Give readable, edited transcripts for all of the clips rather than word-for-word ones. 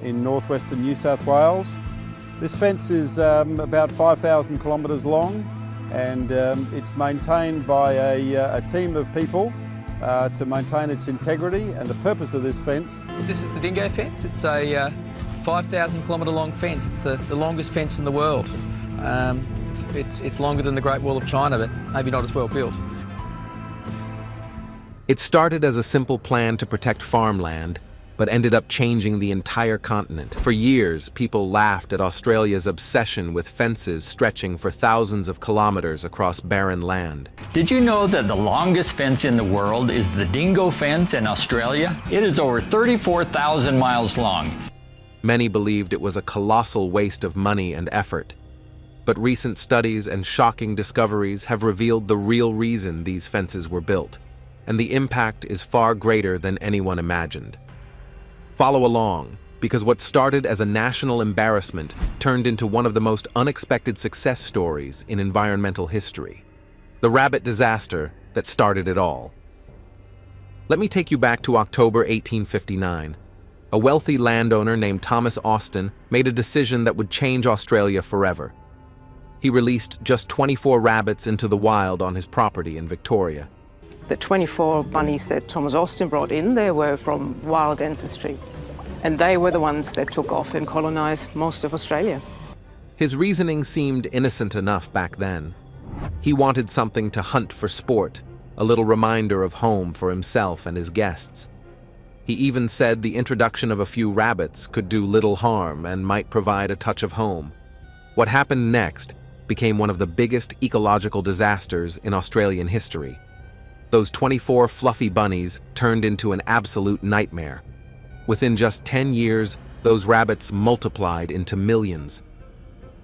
in northwestern New South Wales. This fence is about 5,000 kilometres long, and it's maintained by a team of people to maintain its integrity. And the purpose of this fence... This is the dingo fence. It's a 5,000 kilometre long fence. It's the longest fence in the world. It's longer than the Great Wall of China, but maybe not as well built. It started as a simple plan to protect farmland, but ended up changing the entire continent. For years, people laughed at Australia's obsession with fences stretching for thousands of kilometers across barren land. Did you know that the longest fence in the world is the dingo fence in Australia? It is over 34,000 miles long. Many believed it was a colossal waste of money and effort. But recent studies and shocking discoveries have revealed the real reason these fences were built, and the impact is far greater than anyone imagined. Follow along, because what started as a national embarrassment turned into one of the most unexpected success stories in environmental history. The rabbit disaster that started it all. Let me take you back to October 1859. A wealthy landowner named Thomas Austin made a decision that would change Australia forever. He released just 24 rabbits into the wild on his property in Victoria. The 24 bunnies that Thomas Austin brought in, they were from wild ancestry. And they were the ones that took off and colonised most of Australia. His reasoning seemed innocent enough back then. He wanted something to hunt for sport, a little reminder of home for himself and his guests. He even said the introduction of a few rabbits could do little harm and might provide a touch of home. What happened next became one of the biggest ecological disasters in Australian history. Those 24 fluffy bunnies turned into an absolute nightmare. Within just 10 years, those rabbits multiplied into millions.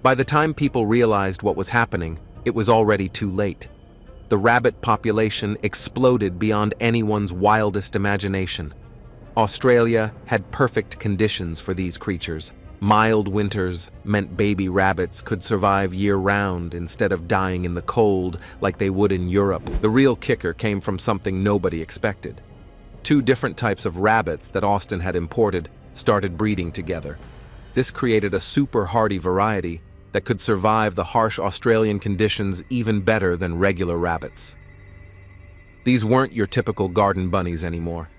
By the time people realized what was happening, it was already too late. The rabbit population exploded beyond anyone's wildest imagination. Australia had perfect conditions for these creatures. Mild winters meant baby rabbits could survive year-round instead of dying in the cold like they would in Europe. The real kicker came from something nobody expected. Two different types of rabbits that Austin had imported started breeding together. This created a super hardy variety that could survive the harsh Australian conditions even better than regular rabbits. These weren't your typical garden bunnies anymore.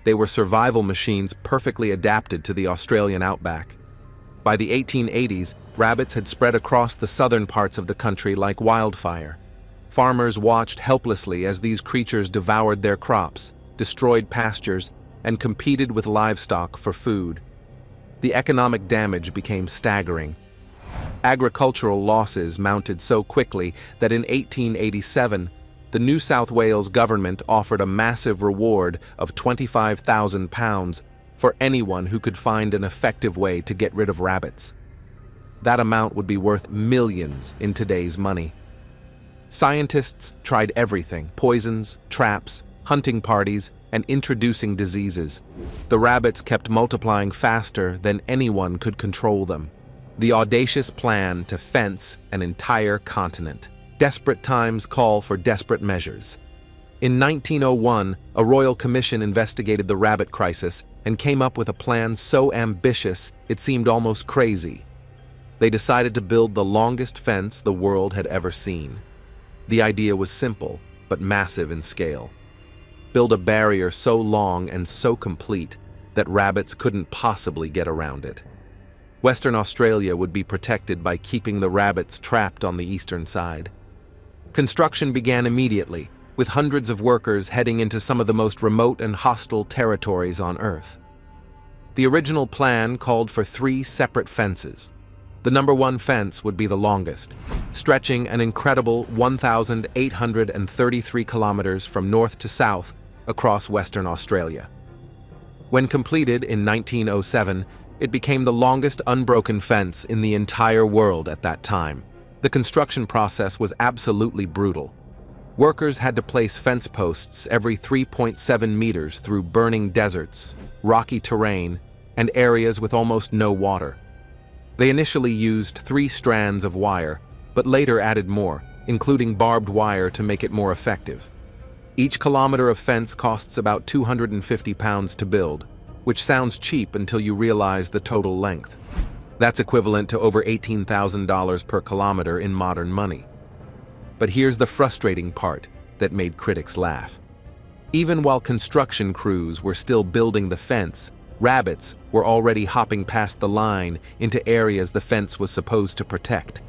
They were survival machines perfectly adapted to the Australian outback. By the 1880s, rabbits had spread across the southern parts of the country like wildfire. Farmers watched helplessly as these creatures devoured their crops, destroyed pastures, and competed with livestock for food. The economic damage became staggering. Agricultural losses mounted so quickly that in 1887, the New South Wales government offered a massive reward of £25,000 for anyone who could find an effective way to get rid of rabbits. That amount would be worth millions in today's money. Scientists tried everything: poisons, traps, hunting parties, and introducing diseases. The rabbits kept multiplying faster than anyone could control them. The audacious plan to fence an entire continent. Desperate times call for desperate measures. In 1901, a royal commission investigated the rabbit crisis and came up with a plan so ambitious it seemed almost crazy. They decided to build the longest fence the world had ever seen. The idea was simple, but massive in scale. Build a barrier so long and so complete that rabbits couldn't possibly get around it. Western Australia would be protected by keeping the rabbits trapped on the eastern side. Construction began immediately, with hundreds of workers heading into some of the most remote and hostile territories on Earth. The original plan called for 3 separate fences. The number 1 fence would be the longest, stretching an incredible 1,833 kilometers from north to south across Western Australia. When completed in 1907, it became the longest unbroken fence in the entire world at that time. The construction process was absolutely brutal. Workers had to place fence posts every 3.7 meters through burning deserts, rocky terrain, and areas with almost no water. They initially used 3 strands of wire, but later added more, including barbed wire to make it more effective. Each kilometer of fence costs about £250 to build, which sounds cheap until you realize the total length. That's equivalent to over $18,000 per kilometer in modern money. But here's the frustrating part that made critics laugh. Even while construction crews were still building the fence, rabbits were already hopping past the line into areas the fence was supposed to protect.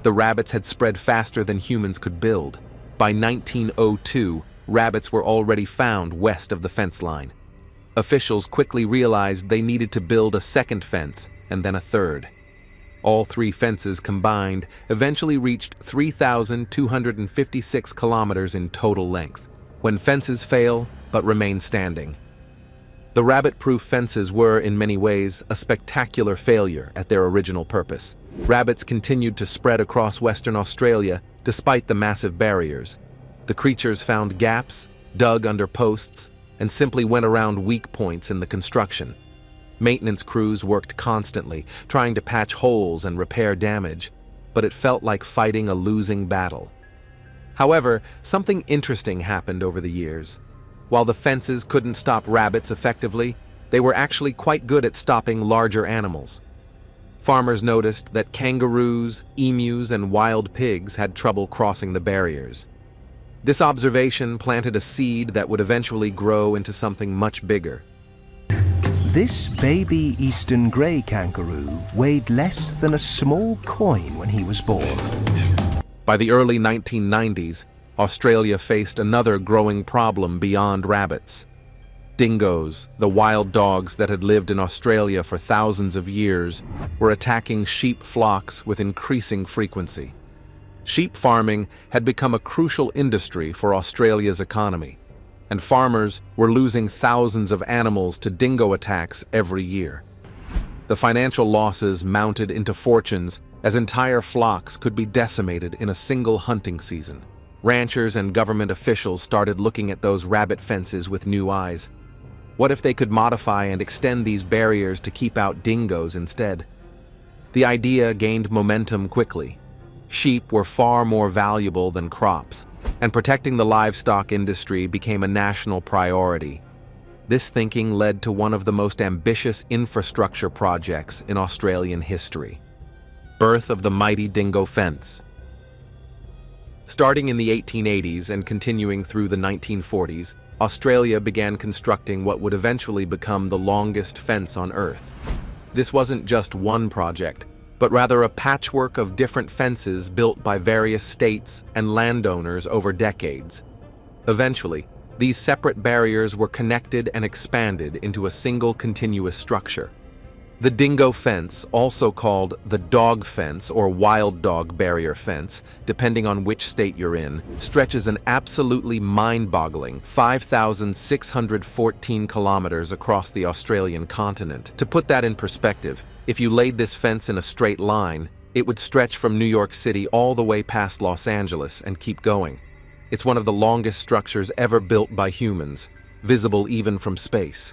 The rabbits had spread faster than humans could build. By 1902, rabbits were already found west of the fence line. Officials quickly realized they needed to build a second fence and then a third. All three fences combined eventually reached 3,256 kilometers in total length. When fences fail but remain standing. The rabbit-proof fences were, in many ways, a spectacular failure at their original purpose. Rabbits continued to spread across Western Australia despite the massive barriers. The creatures found gaps, dug under posts, and simply went around weak points in the construction. Maintenance crews worked constantly, trying to patch holes and repair damage, but it felt like fighting a losing battle. However, something interesting happened over the years. While the fences couldn't stop rabbits effectively, they were actually quite good at stopping larger animals. Farmers noticed that kangaroos, emus, and wild pigs had trouble crossing the barriers. This observation planted a seed that would eventually grow into something much bigger. This baby eastern grey kangaroo weighed less than a small coin when he was born. By the early 1990s, Australia faced another growing problem beyond rabbits. Dingoes, the wild dogs that had lived in Australia for thousands of years, were attacking sheep flocks with increasing frequency. Sheep farming had become a crucial industry for Australia's economy, and farmers were losing thousands of animals to dingo attacks every year. The financial losses mounted into fortunes as entire flocks could be decimated in a single hunting season. Ranchers and government officials started looking at those rabbit fences with new eyes. What if they could modify and extend these barriers to keep out dingoes instead? The idea gained momentum quickly. Sheep were far more valuable than crops, and protecting the livestock industry became a national priority. This thinking led to one of the most ambitious infrastructure projects in Australian history: birth of the mighty dingo fence. Starting in the 1880s and continuing through the 1940s, Australia began constructing what would eventually become the longest fence on Earth. This wasn't just one project, but rather a patchwork of different fences built by various states and landowners over decades. Eventually, these separate barriers were connected and expanded into a single continuous structure. The dingo fence, also called the dog fence or wild dog barrier fence, depending on which state you're in, stretches an absolutely mind-boggling 5,614 kilometers across the Australian continent. To put that in perspective, if you laid this fence in a straight line, it would stretch from New York City all the way past Los Angeles and keep going. It's one of the longest structures ever built by humans, visible even from space.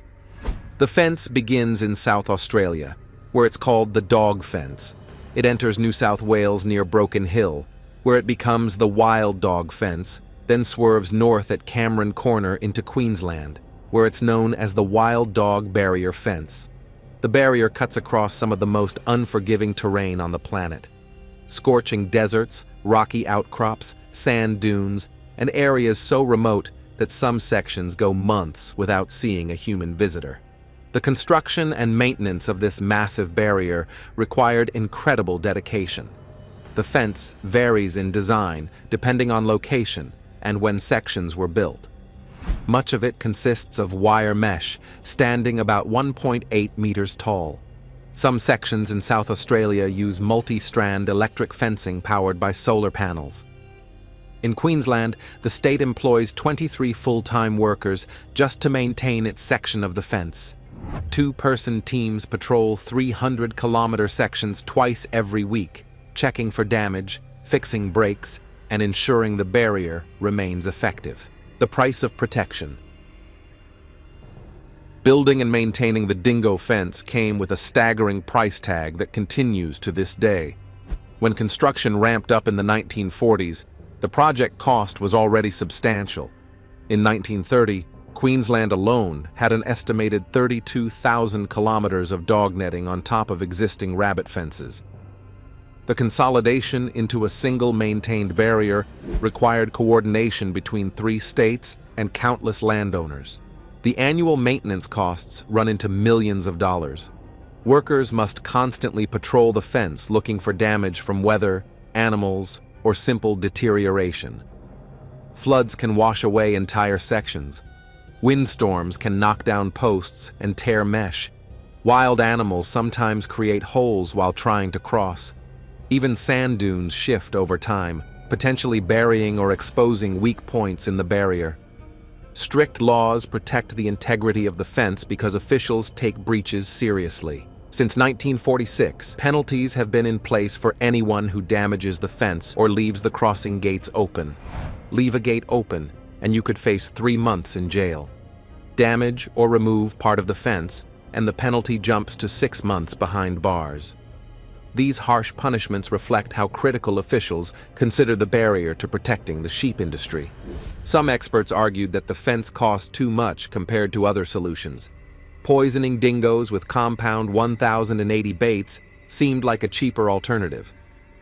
The fence begins in South Australia, where it's called the dog fence. It enters New South Wales near Broken Hill, where it becomes the wild dog fence, then swerves north at Cameron Corner into Queensland, where it's known as the wild dog barrier fence. The barrier cuts across some of the most unforgiving terrain on the planet. Scorching deserts, rocky outcrops, sand dunes, and areas so remote that some sections go months without seeing a human visitor. The construction and maintenance of this massive barrier required incredible dedication. The fence varies in design depending on location and when sections were built. Much of it consists of wire mesh, standing about 1.8 meters tall. Some sections in South Australia use multi-strand electric fencing powered by solar panels. In Queensland, the state employs 23 full-time workers just to maintain its section of the fence. Two-person teams patrol 300-kilometer sections twice every week, checking for damage, fixing breaks, and ensuring the barrier remains effective. The price of protection. Building and maintaining the dingo fence came with a staggering price tag that continues to this day. When construction ramped up in the 1940s, the project cost was already substantial. In 1930, Queensland alone had an estimated 32,000 kilometers of dog netting on top of existing rabbit fences. The consolidation into a single maintained barrier required coordination between 3 states and countless landowners. The annual maintenance costs run into millions of dollars. Workers must constantly patrol the fence looking for damage from weather, animals, or simple deterioration. Floods can wash away entire sections. Windstorms can knock down posts and tear mesh. Wild animals sometimes create holes while trying to cross. Even sand dunes shift over time, potentially burying or exposing weak points in the barrier. Strict laws protect the integrity of the fence because officials take breaches seriously. Since 1946, penalties have been in place for anyone who damages the fence or leaves the crossing gates open. Leave a gate open, and you could face 3 months in jail. Damage or remove part of the fence, and the penalty jumps to 6 months behind bars. These harsh punishments reflect how critical officials consider the barrier to protecting the sheep industry. Some experts argued that the fence cost too much compared to other solutions. Poisoning dingoes with compound 1080 baits seemed like a cheaper alternative.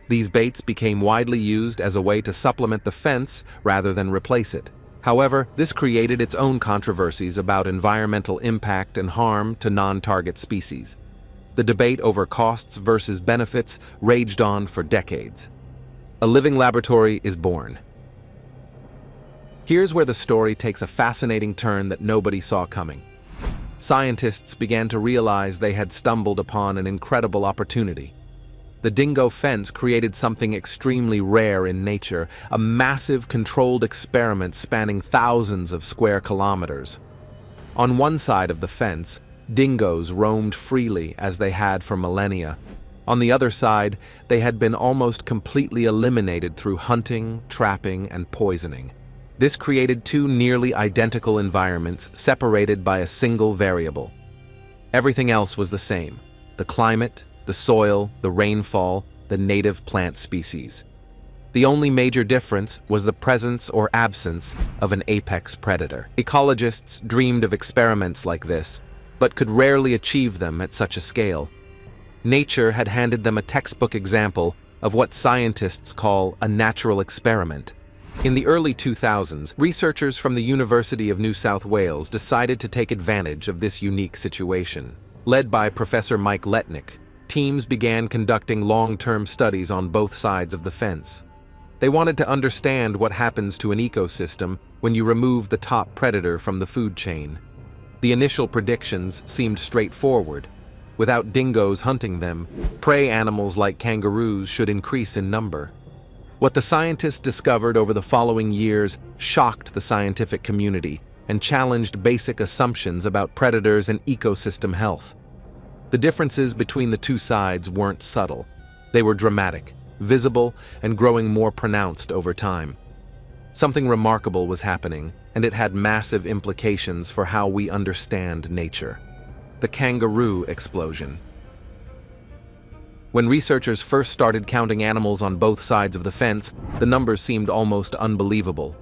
These baits became widely used as a way to supplement the fence rather than replace it. However, this created its own controversies about environmental impact and harm to non-target species. The debate over costs versus benefits raged on for decades. A living laboratory is born. Here's where the story takes a fascinating turn that nobody saw coming. Scientists began to realize they had stumbled upon an incredible opportunity. The dingo fence created something extremely rare in nature, a massive controlled experiment spanning thousands of square kilometers. On one side of the fence, dingoes roamed freely as they had for millennia. On the other side, they had been almost completely eliminated through hunting, trapping, and poisoning. This created 2 nearly identical environments separated by a single variable. Everything else was the same: the climate, the soil, the rainfall, the native plant species. The only major difference was the presence or absence of an apex predator. Ecologists dreamed of experiments like this, but could rarely achieve them at such a scale. Nature had handed them a textbook example of what scientists call a natural experiment. In the early 2000s, researchers from the University of New South Wales decided to take advantage of this unique situation. Led by Professor Mike Letnick, teams began conducting long-term studies on both sides of the fence. They wanted to understand what happens to an ecosystem when you remove the top predator from the food chain. The initial predictions seemed straightforward. Without dingoes hunting them, prey animals like kangaroos should increase in number. What the scientists discovered over the following years shocked the scientific community and challenged basic assumptions about predators and ecosystem health. The differences between the 2 sides weren't subtle. They were dramatic, visible, and growing more pronounced over time. Something remarkable was happening, and it had massive implications for how we understand nature. The kangaroo explosion. When researchers first started counting animals on both sides of the fence, the numbers seemed almost unbelievable.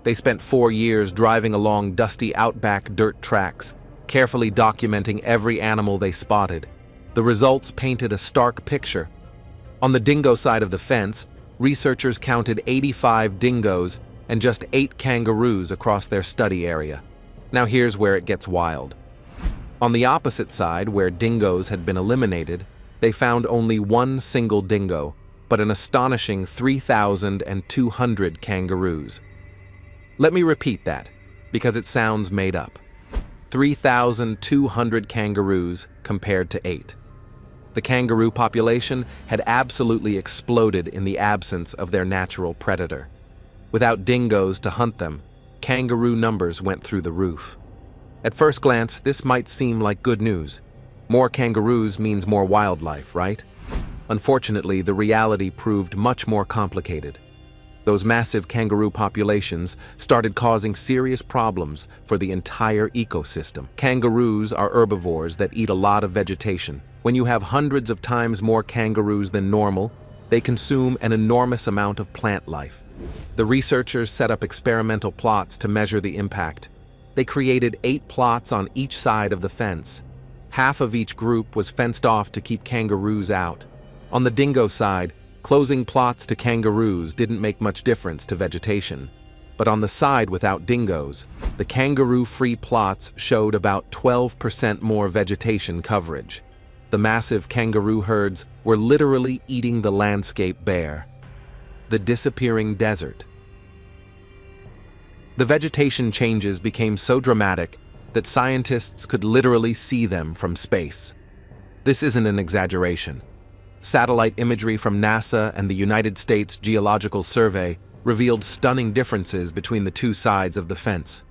They spent 4 years driving along dusty outback dirt tracks, carefully documenting every animal they spotted. The results painted a stark picture. On the dingo side of the fence, researchers counted 85 dingoes and just 8 kangaroos across their study area. Now here's where it gets wild. On the opposite side, where dingoes had been eliminated, they found only 1 single dingo, but an astonishing 3,200 kangaroos. Let me repeat that, because it sounds made up. 3,200 kangaroos compared to 8. The kangaroo population had absolutely exploded in the absence of their natural predator. Without dingoes to hunt them, kangaroo numbers went through the roof. At first glance, this might seem like good news. More kangaroos means more wildlife, right? Unfortunately, the reality proved much more complicated. Those massive kangaroo populations started causing serious problems for the entire ecosystem. Kangaroos are herbivores that eat a lot of vegetation. When you have hundreds of times more kangaroos than normal, they consume an enormous amount of plant life. The researchers set up experimental plots to measure the impact. They created 8 plots on each side of the fence. Half of each group was fenced off to keep kangaroos out. On the dingo side, closing plots to kangaroos didn't make much difference to vegetation. But on the side without dingoes, the kangaroo-free plots showed about 12% more vegetation coverage. The massive kangaroo herds were literally eating the landscape bare. The disappearing desert. The vegetation changes became so dramatic that scientists could literally see them from space. This isn't an exaggeration. Satellite imagery from NASA and the United States Geological Survey revealed stunning differences between the two sides of the fence.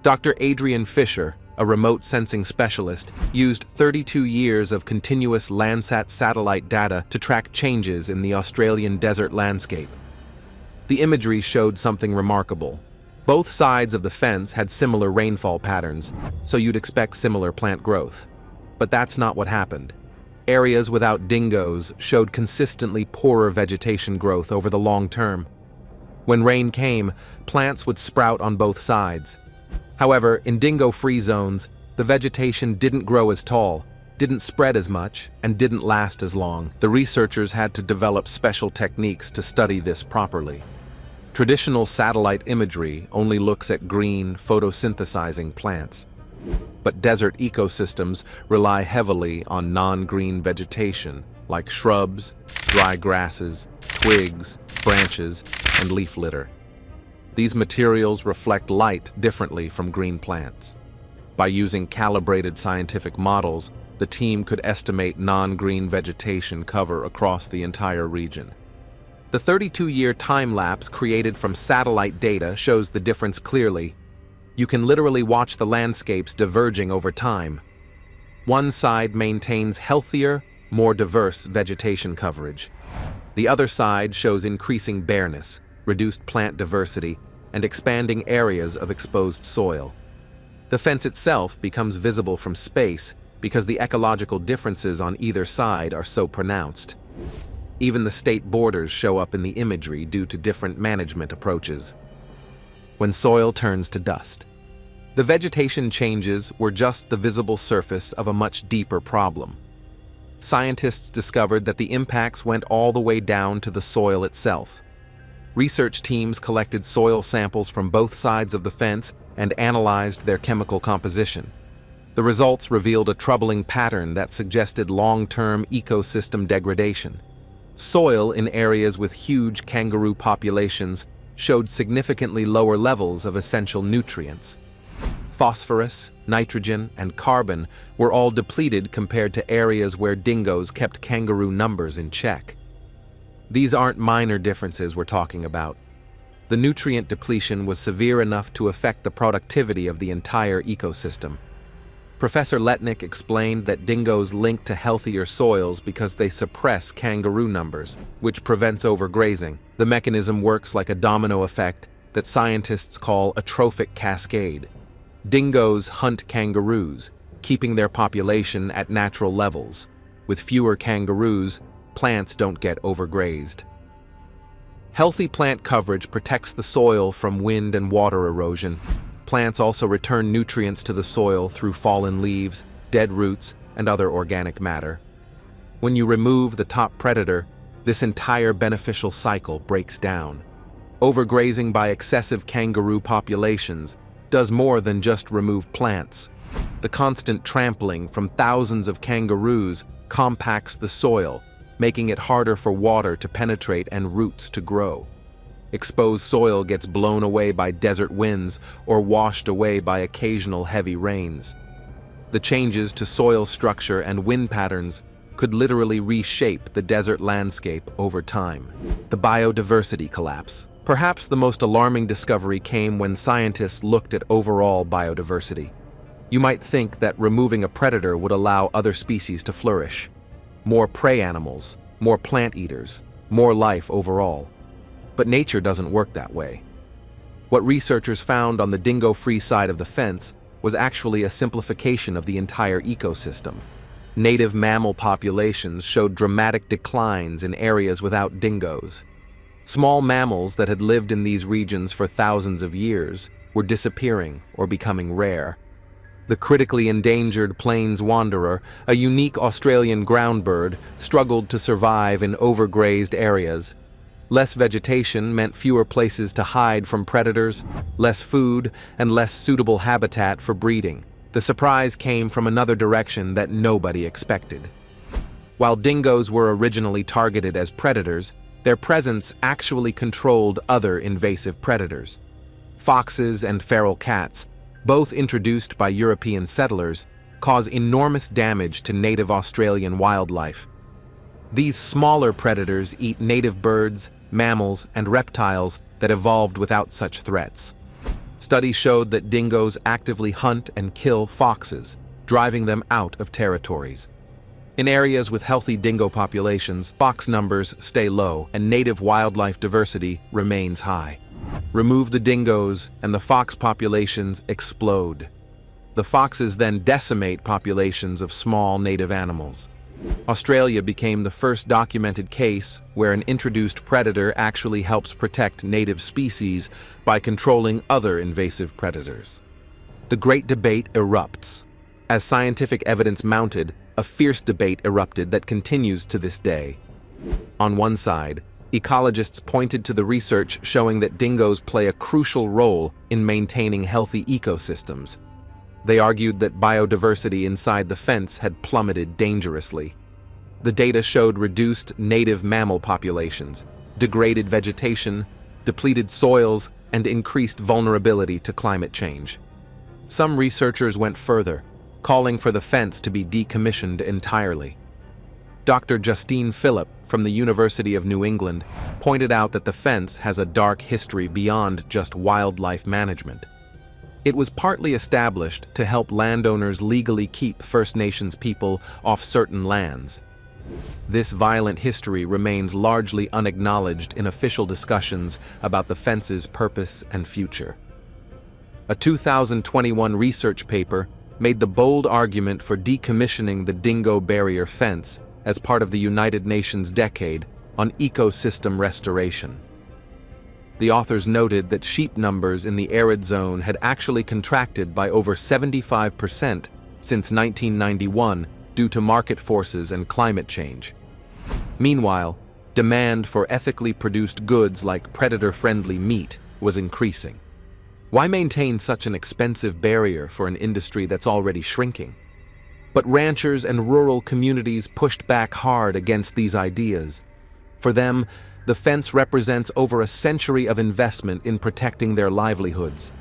Dr. Adrian Fisher, a remote sensing specialist, used 32 years of continuous Landsat satellite data to track changes in the Australian desert landscape. The imagery showed something remarkable. Both sides of the fence had similar rainfall patterns, so you'd expect similar plant growth. But that's not what happened. Areas without dingoes showed consistently poorer vegetation growth over the long term. When rain came, plants would sprout on both sides. However, in dingo-free zones, the vegetation didn't grow as tall, didn't spread as much, and didn't last as long. The researchers had to develop special techniques to study this properly. Traditional satellite imagery only looks at green, photosynthesizing plants. But desert ecosystems rely heavily on non-green vegetation, like shrubs, dry grasses, twigs, branches, and leaf litter. These materials reflect light differently from green plants. By using calibrated scientific models, the team could estimate non-green vegetation cover across the entire region. The 32-year time-lapse created from satellite data shows the difference clearly. You can literally watch the landscapes diverging over time. One side maintains healthier, more diverse vegetation coverage. The other side shows increasing bareness, reduced plant diversity, and expanding areas of exposed soil. The fence itself becomes visible from space because the ecological differences on either side are so pronounced. Even the state borders show up in the imagery due to different management approaches. When soil turns to dust. The vegetation changes were just the visible surface of a much deeper problem. Scientists discovered that the impacts went all the way down to the soil itself. Research teams collected soil samples from both sides of the fence and analyzed their chemical composition. The results revealed a troubling pattern that suggested long-term ecosystem degradation. Soil in areas with huge kangaroo populations showed significantly lower levels of essential nutrients. Phosphorus, nitrogen, and carbon were all depleted compared to areas where dingoes kept kangaroo numbers in check. These aren't minor differences we're talking about. The nutrient depletion was severe enough to affect the productivity of the entire ecosystem. Professor Letnick explained that dingoes link to healthier soils because they suppress kangaroo numbers, which prevents overgrazing. The mechanism works like a domino effect that scientists call a trophic cascade. Dingoes hunt kangaroos, keeping their population at natural levels. With fewer kangaroos, plants don't get overgrazed. Healthy plant coverage protects the soil from wind and water erosion. Plants also return nutrients to the soil through fallen leaves, dead roots, and other organic matter. When you remove the top predator, this entire beneficial cycle breaks down. Overgrazing by excessive kangaroo populations does more than just remove plants. The constant trampling from thousands of kangaroos compacts the soil, making it harder for water to penetrate and roots to grow. Exposed soil gets blown away by desert winds or washed away by occasional heavy rains. The changes to soil structure and wind patterns could literally reshape the desert landscape over time. The biodiversity collapse. Perhaps the most alarming discovery came when scientists looked at overall biodiversity. You might think that removing a predator would allow other species to flourish. More prey animals, more plant eaters, more life overall. But nature doesn't work that way. What researchers found on the dingo-free side of the fence was actually a simplification of the entire ecosystem. Native mammal populations showed dramatic declines in areas without dingoes. Small mammals that had lived in these regions for thousands of years were disappearing or becoming rare. The critically endangered plains wanderer, a unique Australian ground bird, struggled to survive in overgrazed areas. Less vegetation meant fewer places to hide from predators, less food, and less suitable habitat for breeding. The surprise came from another direction that nobody expected. While dingoes were originally targeted as predators, their presence actually controlled other invasive predators. Foxes and feral cats, both introduced by European settlers, cause enormous damage to native Australian wildlife. These smaller predators eat native birds, mammals, and reptiles that evolved without such threats. Studies showed that dingoes actively hunt and kill foxes, driving them out of territories. In areas with healthy dingo populations, fox numbers stay low and native wildlife diversity remains high. Remove the dingoes and the fox populations explode. The foxes then decimate populations of small native animals. Australia became the first documented case where an introduced predator actually helps protect native species by controlling other invasive predators. The great debate erupts. As scientific evidence mounted, a fierce debate erupted that continues to this day. On one side, ecologists pointed to the research showing that dingoes play a crucial role in maintaining healthy ecosystems. They argued that biodiversity inside the fence had plummeted dangerously. The data showed reduced native mammal populations, degraded vegetation, depleted soils, and increased vulnerability to climate change. Some researchers went further, calling for the fence to be decommissioned entirely. Dr. Justine Phillip from the University of New England pointed out that the fence has a dark history beyond just wildlife management. It was partly established to help landowners legally keep First Nations people off certain lands. This violent history remains largely unacknowledged in official discussions about the fence's purpose and future. A 2021 research paper made the bold argument for decommissioning the dingo barrier fence as part of the United Nations Decade on Ecosystem Restoration. The authors noted that sheep numbers in the arid zone had actually contracted by over 75% since 1991 due to market forces and climate change. Meanwhile, demand for ethically produced goods like predator-friendly meat was increasing. Why maintain such an expensive barrier for an industry that's already shrinking? But ranchers and rural communities pushed back hard against these ideas. For them, the fence represents over a century of investment in protecting their livelihoods.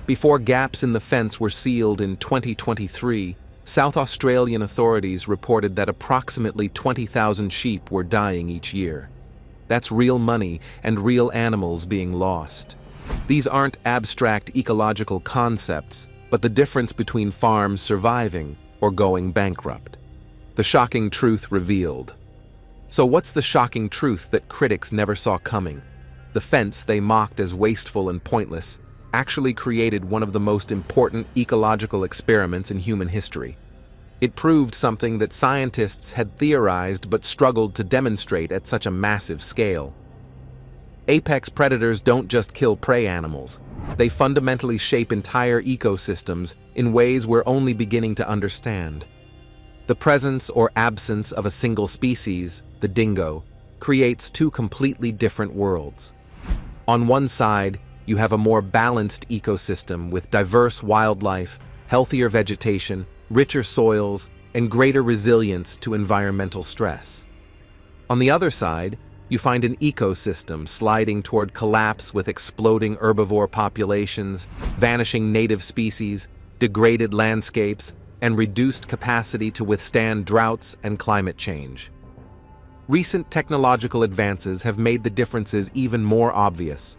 Before gaps in the fence were sealed in 2023, South Australian authorities reported that approximately 20,000 sheep were dying each year. That's real money and real animals being lost. These aren't abstract ecological concepts, but the difference between farms surviving or going bankrupt. The shocking truth revealed. So what's the shocking truth that critics never saw coming? The fence they mocked as wasteful and pointless actually created one of the most important ecological experiments in human history. It proved something that scientists had theorized but struggled to demonstrate at such a massive scale. Apex predators don't just kill prey animals. They fundamentally shape entire ecosystems in ways we're only beginning to understand. The presence or absence of a single species, the dingo, creates two completely different worlds. On one side, you have a more balanced ecosystem with diverse wildlife, healthier vegetation, richer soils, and greater resilience to environmental stress. On the other side, you find an ecosystem sliding toward collapse with exploding herbivore populations, vanishing native species, degraded landscapes, and reduced capacity to withstand droughts and climate change. Recent technological advances have made the differences even more obvious.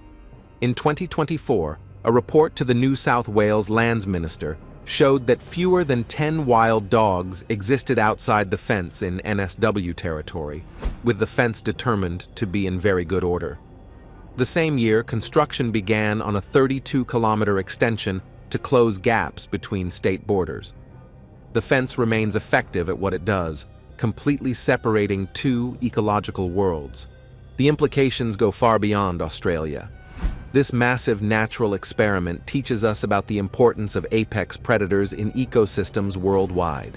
In 2024, a report to the New South Wales Lands Minister showed that fewer than 10 wild dogs existed outside the fence in NSW territory, with the fence determined to be in very good order. The same year, construction began on a 32-kilometer extension to close gaps between state borders. The fence remains effective at what it does, completely separating two ecological worlds. The implications go far beyond Australia. This massive natural experiment teaches us about the importance of apex predators in ecosystems worldwide.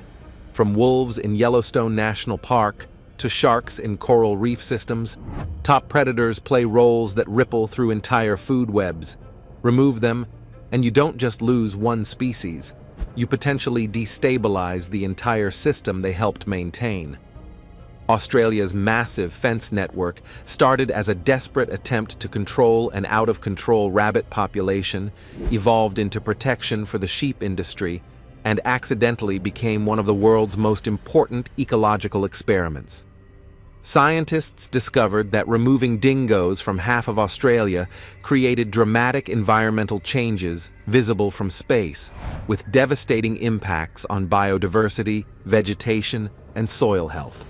From wolves in Yellowstone National Park to sharks in coral reef systems, top predators play roles that ripple through entire food webs. Remove them, and you don't just lose one species, you potentially destabilize the entire system they helped maintain. Australia's massive fence network started as a desperate attempt to control an out-of-control rabbit population, evolved into protection for the sheep industry, and accidentally became one of the world's most important ecological experiments. Scientists discovered that removing dingoes from half of Australia created dramatic environmental changes visible from space, with devastating impacts on biodiversity, vegetation, and soil health.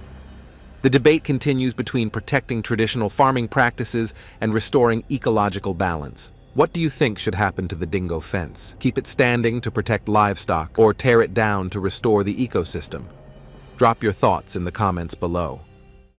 The debate continues between protecting traditional farming practices and restoring ecological balance. What do you think should happen to the dingo fence? Keep it standing to protect livestock or tear it down to restore the ecosystem? Drop your thoughts in the comments below.